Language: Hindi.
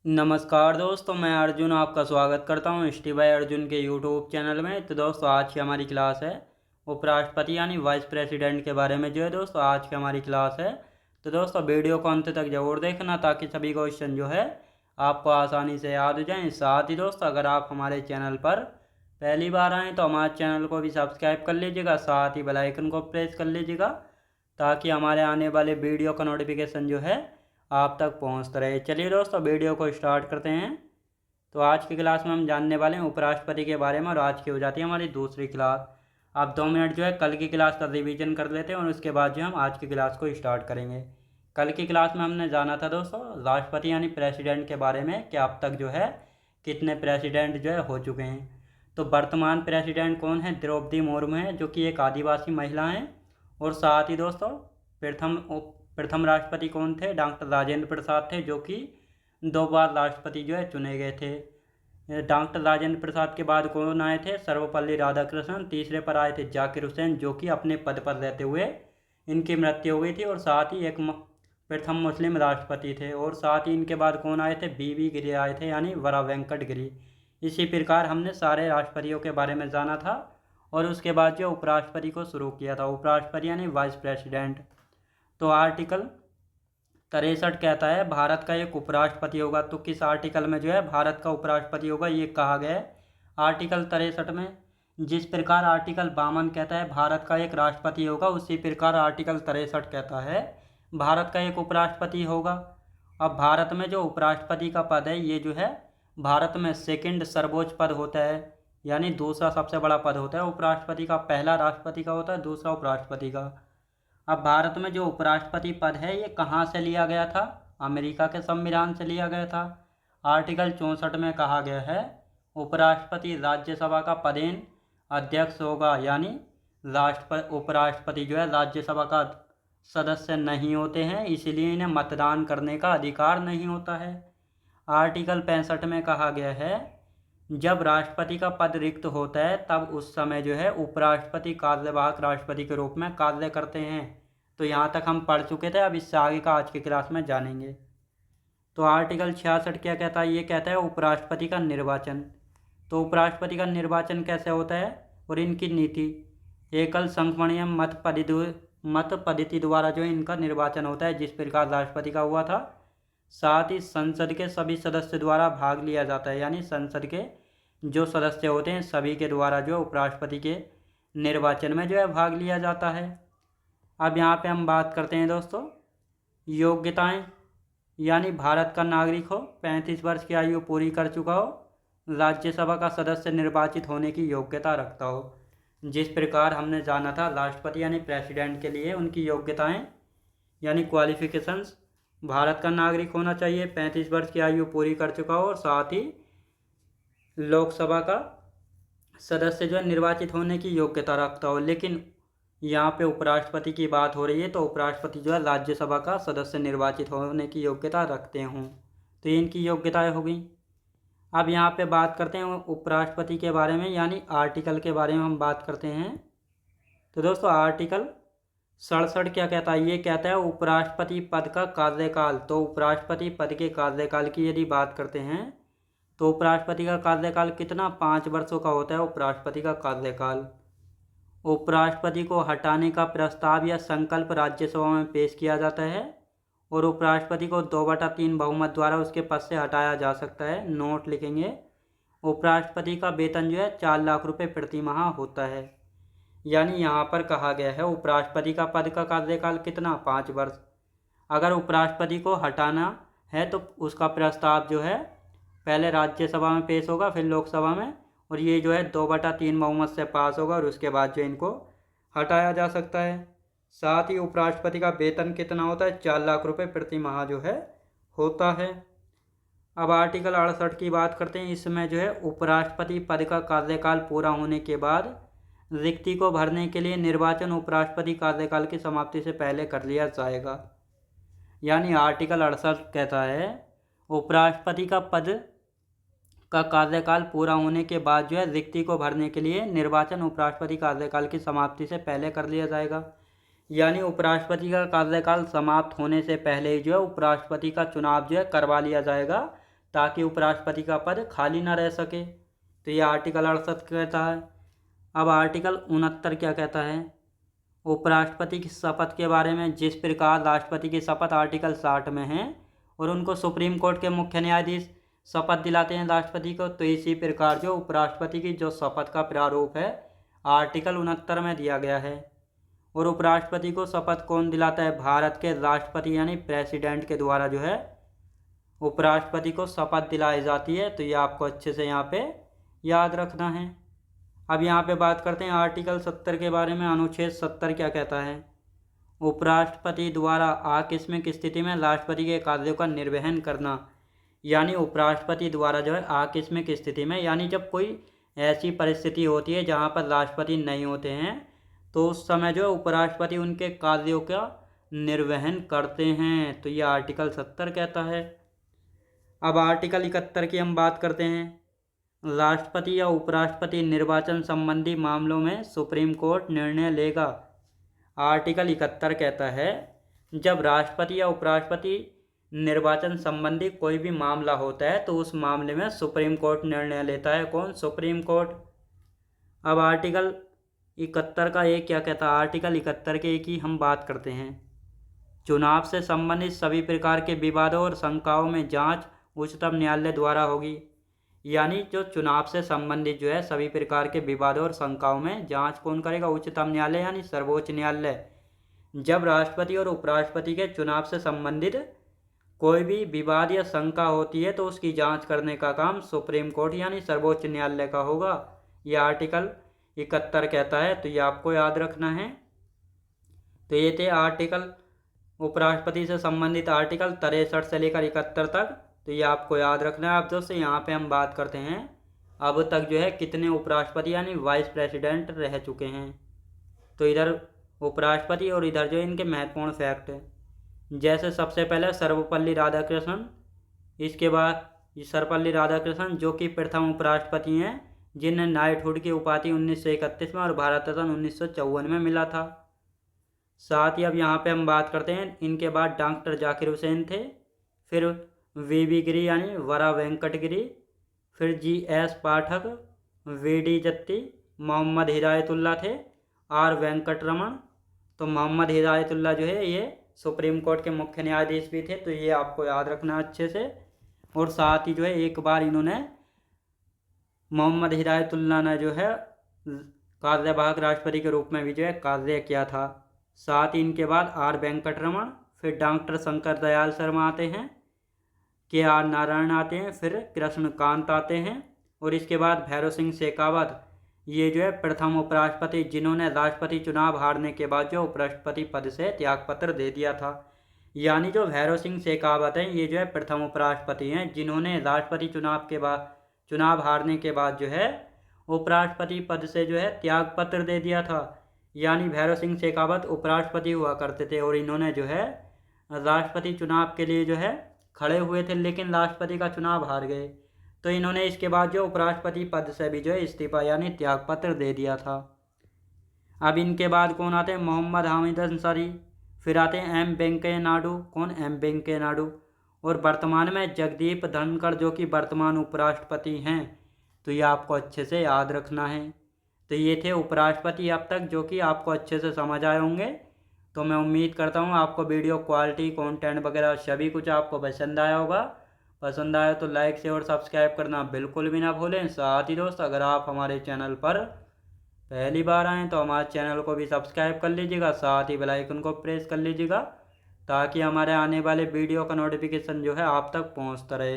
नमस्कार दोस्तों, मैं अर्जुन आपका स्वागत करता हूँ स्टी बाय अर्जुन के यूट्यूब चैनल में। तो दोस्तों, आज की हमारी क्लास है उपराष्ट्रपति यानी वाइस प्रेसिडेंट के बारे में। जो है दोस्तों, आज की हमारी क्लास है। तो दोस्तों, वीडियो को अंत तक जरूर देखना ताकि सभी क्वेश्चन जो है आपको आसानी से याद हो जाएँ। साथ ही दोस्तों, अगर आप हमारे चैनल पर पहली बार आएँ तो हमारे चैनल को भी सब्सक्राइब कर लीजिएगा, साथ ही बेल आइकन को प्रेस कर लीजिएगा ताकि हमारे आने वाले वीडियो का नोटिफिकेशन जो है आप तक पहुंचता रहे। चलिए दोस्तों, वीडियो को स्टार्ट करते हैं। तो आज की क्लास में हम जानने वाले हैं उपराष्ट्रपति के बारे में, और आज की हो जाती है हमारी दूसरी क्लास। आप 2 मिनट जो है कल की क्लास का रिवीजन कर लेते हैं और उसके बाद जो हम आज की क्लास को स्टार्ट करेंगे। कल की क्लास में हमने जाना था दोस्तों राष्ट्रपति यानी प्रेसिडेंट के बारे में कि अब तक जो है कितने प्रेसिडेंट जो है हो चुके हैं। तो वर्तमान प्रेसिडेंट कौन है? द्रौपदी मुर्मू है, जो कि एक आदिवासी महिला हैं। और साथ ही दोस्तों, प्रथम राष्ट्रपति कौन थे? डॉक्टर राजेंद्र प्रसाद थे, जो कि 2 बार राष्ट्रपति जो है चुने गए थे। डॉक्टर राजेंद्र प्रसाद के बाद कौन आए थे? सर्वपल्ली राधाकृष्णन। तीसरे पर आए थे जाकिर हुसैन, जो कि अपने पद पर रहते हुए इनकी मृत्यु हो गई थी। और साथ ही एक प्रथम मुस्लिम राष्ट्रपति थे। और साथ ही इनके बाद कौन आए थे? बीवी गिरि आए थे, यानी वरा वेंकट गिरि। इसी प्रकार हमने सारे राष्ट्रपतियों के बारे में जाना था और उसके बाद जो उपराष्ट्रपति को शुरू किया था। उपराष्ट्रपति यानी वाइस प्रेसिडेंट। तो आर्टिकल 63 कहता है भारत का एक उपराष्ट्रपति होगा। तो किस आर्टिकल में जो है भारत का उपराष्ट्रपति होगा ये कहा गया है? आर्टिकल 63 में। जिस प्रकार आर्टिकल 52 कहता है भारत का एक राष्ट्रपति होगा, उसी प्रकार आर्टिकल 63 कहता है भारत का एक उपराष्ट्रपति होगा। अब भारत में जो उपराष्ट्रपति का पद है, ये जो है भारत में सेकंड सर्वोच्च पद होता है, यानी दूसरा सबसे बड़ा पद होता है उपराष्ट्रपति का। पहला राष्ट्रपति का होता है, दूसरा उपराष्ट्रपति का। अब भारत में जो उपराष्ट्रपति पद है ये कहाँ से लिया गया था? अमेरिका के संविधान से लिया गया था। आर्टिकल 64 में कहा गया है उपराष्ट्रपति राज्यसभा का पदेन अध्यक्ष होगा, यानी उपराष्ट्रपति जो है राज्यसभा का सदस्य नहीं होते हैं, इसलिए इन्हें मतदान करने का अधिकार नहीं होता है। आर्टिकल 65 में कहा गया है जब राष्ट्रपति का पद रिक्त होता है तब उस समय जो है उपराष्ट्रपति कार्यवाहक राष्ट्रपति के रूप में कार्य करते हैं। तो यहाँ तक हम पढ़ चुके थे, अब इससे आगे का आज की क्लास में जानेंगे। तो आर्टिकल 66 क्या कहता है? ये कहता है उपराष्ट्रपति का निर्वाचन। तो उपराष्ट्रपति का निर्वाचन कैसे होता है और इनकी नीति? एकल संख्यणीय मत पद्धति द्वारा जो है इनका निर्वाचन होता है, जिस प्रकार राष्ट्रपति का हुआ था। साथ ही संसद के सभी सदस्य द्वारा भाग लिया जाता है, यानी संसद के जो सदस्य होते हैं सभी के द्वारा जो उपराष्ट्रपति के निर्वाचन में जो है भाग लिया जाता है। अब यहाँ पे हम बात करते हैं दोस्तों योग्यताएं, यानी भारत का नागरिक हो, 35 वर्ष की आयु पूरी कर चुका हो, राज्यसभा का सदस्य निर्वाचित होने की योग्यता रखता हो। जिस प्रकार हमने जाना था राष्ट्रपति यानी प्रेसिडेंट के लिए उनकी योग्यताएं यानी क्वालिफिकेशंस, भारत का नागरिक होना चाहिए, 35 वर्ष की आयु पूरी कर चुका हो, और साथ ही लोकसभा का सदस्य जो है निर्वाचित होने की योग्यता रखता हो। लेकिन यहाँ पे उपराष्ट्रपति की बात हो रही है, तो उपराष्ट्रपति जो है राज्यसभा का सदस्य निर्वाचित होने की योग्यता रखते हों। तो ये इनकी योग्यताएं हो गई। अब यहाँ पे बात करते हैं उपराष्ट्रपति के बारे में, यानी आर्टिकल के बारे में हम बात करते हैं। तो दोस्तों, आर्टिकल 67 क्या कहता है? ये कहता है उपराष्ट्रपति पद का कार्यकाल। तो उपराष्ट्रपति पद के कार्यकाल की यदि बात करते हैं तो उपराष्ट्रपति का कार्यकाल कितना? 5 वर्षों का होता है उपराष्ट्रपति का कार्यकाल। उपराष्ट्रपति को हटाने का प्रस्ताव या संकल्प राज्यसभा में पेश किया जाता है और उपराष्ट्रपति को 2/3 बहुमत द्वारा उसके पद से हटाया जा सकता है। नोट लिखेंगे, उपराष्ट्रपति का वेतन जो है 4 लाख रुपये प्रति माह होता है। यानी यहाँ पर कहा गया है उपराष्ट्रपति का पद का कार्यकाल कितना? 5 वर्ष। अगर उपराष्ट्रपति को हटाना है तो उसका प्रस्ताव जो है पहले राज्यसभा में पेश होगा, फिर लोकसभा में, और ये जो है 2/3 बहुमत से पास होगा और उसके बाद जो इनको हटाया जा सकता है। साथ ही उपराष्ट्रपति का वेतन कितना होता है? 4 लाख रुपये प्रति माह जो है होता है। अब आर्टिकल 68 की बात करते हैं। इसमें जो है उपराष्ट्रपति पद का कार्यकाल पूरा होने के बाद रिक्ति को भरने के लिए निर्वाचन उपराष्ट्रपति कार्यकाल की समाप्ति से पहले कर लिया जाएगा। यानी आर्टिकल 68 कहता है उपराष्ट्रपति का पद का कार्यकाल पूरा होने के बाद जो है रिक्ति को भरने के लिए निर्वाचन उपराष्ट्रपति कार्यकाल की समाप्ति से पहले कर लिया जाएगा। यानी उपराष्ट्रपति का कार्यकाल समाप्त होने से पहले ही जो है उपराष्ट्रपति का चुनाव जो है करवा लिया जाएगा, ताकि उपराष्ट्रपति का पद खाली ना रह सके। तो ये आर्टिकल 68 कहता है। अब आर्टिकल 69 क्या कहता है? उपराष्ट्रपति की शपथ के बारे में, जिस प्रकार राष्ट्रपति की शपथ आर्टिकल 60 में है और उनको सुप्रीम कोर्ट के मुख्य न्यायाधीश शपथ दिलाते हैं राष्ट्रपति को, तो इसी प्रकार जो उपराष्ट्रपति की जो शपथ का प्रारूप है आर्टिकल 69 में दिया गया है। और उपराष्ट्रपति को शपथ कौन दिलाता है? भारत के राष्ट्रपति यानी प्रेसिडेंट के द्वारा जो है उपराष्ट्रपति को शपथ दिलाई जाती है। तो ये आपको अच्छे से यहाँ पे याद रखना है। अब यहाँ पे बात करते हैं आर्टिकल 70 के बारे में। अनुच्छेद 70 क्या कहता है? उपराष्ट्रपति द्वारा आकस्मिक स्थिति में राष्ट्रपति के कार्यों का निर्वहन करना। यानी उपराष्ट्रपति द्वारा जो है आकस्मिक स्थिति में, यानी जब कोई ऐसी परिस्थिति होती है जहाँ पर राष्ट्रपति नहीं होते हैं, तो उस समय जो है उपराष्ट्रपति उनके कार्यों का निर्वहन करते हैं। तो ये आर्टिकल 70 कहता है। अब आर्टिकल 71 की हम बात करते हैं। राष्ट्रपति या उपराष्ट्रपति निर्वाचन संबंधी मामलों में सुप्रीम कोर्ट निर्णय लेगा। आर्टिकल 71 कहता है जब राष्ट्रपति या उपराष्ट्रपति निर्वाचन संबंधी कोई भी मामला होता है तो उस मामले में सुप्रीम कोर्ट निर्णय लेता है। कौन? Supreme court. अब आर्टिकल 71 का एक क्या कहता है? आर्टिकल 71 के एक ही हम बात करते हैं। चुनाव से संबंधित सभी प्रकार के विवादों और शंकाओं में जांच उच्चतम न्यायालय द्वारा होगी। यानी जो चुनाव से संबंधित जो है सभी प्रकार के विवादों और शंकाओं में जांच कौन करेगा? उच्चतम न्यायालय यानी सर्वोच्च न्यायालय। जब राष्ट्रपति और उपराष्ट्रपति के चुनाव से संबंधित कोई भी विवाद या शंका होती है तो उसकी जांच करने का काम सुप्रीम कोर्ट यानी सर्वोच्च न्यायालय का होगा। यह आर्टिकल 71 कहता है। तो ये आपको याद रखना है। तो ये थे आर्टिकल उपराष्ट्रपति से संबंधित आर्टिकल 63 से लेकर 71 तक। तो ये आपको याद रखना है। अब दोस्तों यहाँ पे हम बात करते हैं अब तक जो है कितने उपराष्ट्रपति यानी वाइस प्रेसिडेंट रह चुके हैं। तो इधर उपराष्ट्रपति और इधर जो इनके महत्वपूर्ण फैक्ट है। जैसे सबसे पहले सर्वपल्ली राधाकृष्णन, इसके बाद सर्वपल्ली राधाकृष्णन जो कि प्रथम उपराष्ट्रपति हैं जिन्हें नाइटहुड की उपाधि 1931 में और भारत रत्न 1954 में मिला था। साथ ही अब यहाँ पे हम बात करते हैं इनके बाद डॉक्टर जाकिर हुसैन थे, फिर वीवी गिरी यानी वरा वेंकट गिरी, फिर GS पाठक, VD जत्ती, मोहम्मद हिदायतुल्ला थे, R वेंकटरमण। तो मोहम्मद हिदायतुल्ला जो है ये सुप्रीम कोर्ट के मुख्य न्यायाधीश भी थे। तो ये आपको याद रखना अच्छे से। और साथ ही जो है एक बार इन्होंने मोहम्मद हिदायतुल्ला ने जो है कार्यवाहक राष्ट्रपति के रूप में भी जो है कार्य किया था। साथ ही इनके बाद R वेंकटरमण, फिर डॉक्टर शंकर दयाल शर्मा आते हैं, KR नारायण आते हैं, फिर कृष्णकांत आते हैं, और इसके बाद भैरव सिंह शेखावत ये जो है प्रथम उपराष्ट्रपति जिन्होंने राष्ट्रपति चुनाव हारने के बाद जो उपराष्ट्रपति पद से त्यागपत्र दे दिया था। यानी जो भैरव सिंह शेखावत हैं ये जो है प्रथम उपराष्ट्रपति हैं जिन्होंने राष्ट्रपति चुनाव हारने के बाद जो है उपराष्ट्रपति पद से जो है त्यागपत्र दे दिया था। यानी भैरव सिंह शेखावत उपराष्ट्रपति हुआ करते थे और इन्होंने जो है राष्ट्रपति चुनाव के लिए जो है खड़े हुए थे, लेकिन राष्ट्रपति का चुनाव हार गए। तो इन्होंने इसके बाद जो उपराष्ट्रपति पद से भी जो है इस्तीफा यानी त्यागपत्र दे दिया था। अब इनके बाद कौन आते हैं? मोहम्मद हामिद अंसारी, फिर आते हैं M वेंकैया नायडू। कौन? M वेंकैया नायडू। और वर्तमान में जगदीप धनखड़ जो कि वर्तमान उपराष्ट्रपति हैं। तो ये आपको अच्छे से याद रखना है। तो ये थे उपराष्ट्रपति अब तक जो कि आपको अच्छे से समझ आए होंगे। तो मैं उम्मीद करता हूँ आपको वीडियो क्वालिटी कंटेंट वगैरह सभी कुछ आपको पसंद आया होगा। पसंद आया तो लाइक शेयर और सब्सक्राइब करना बिल्कुल भी ना भूलें। साथ ही दोस्त अगर आप हमारे चैनल पर पहली बार आएँ तो हमारे चैनल को भी सब्सक्राइब कर लीजिएगा, साथ ही बेल आइकन को प्रेस कर लीजिएगा ताकि हमारे आने वाले वीडियो का नोटिफिकेशन जो है आप तक पहुँचता रहे।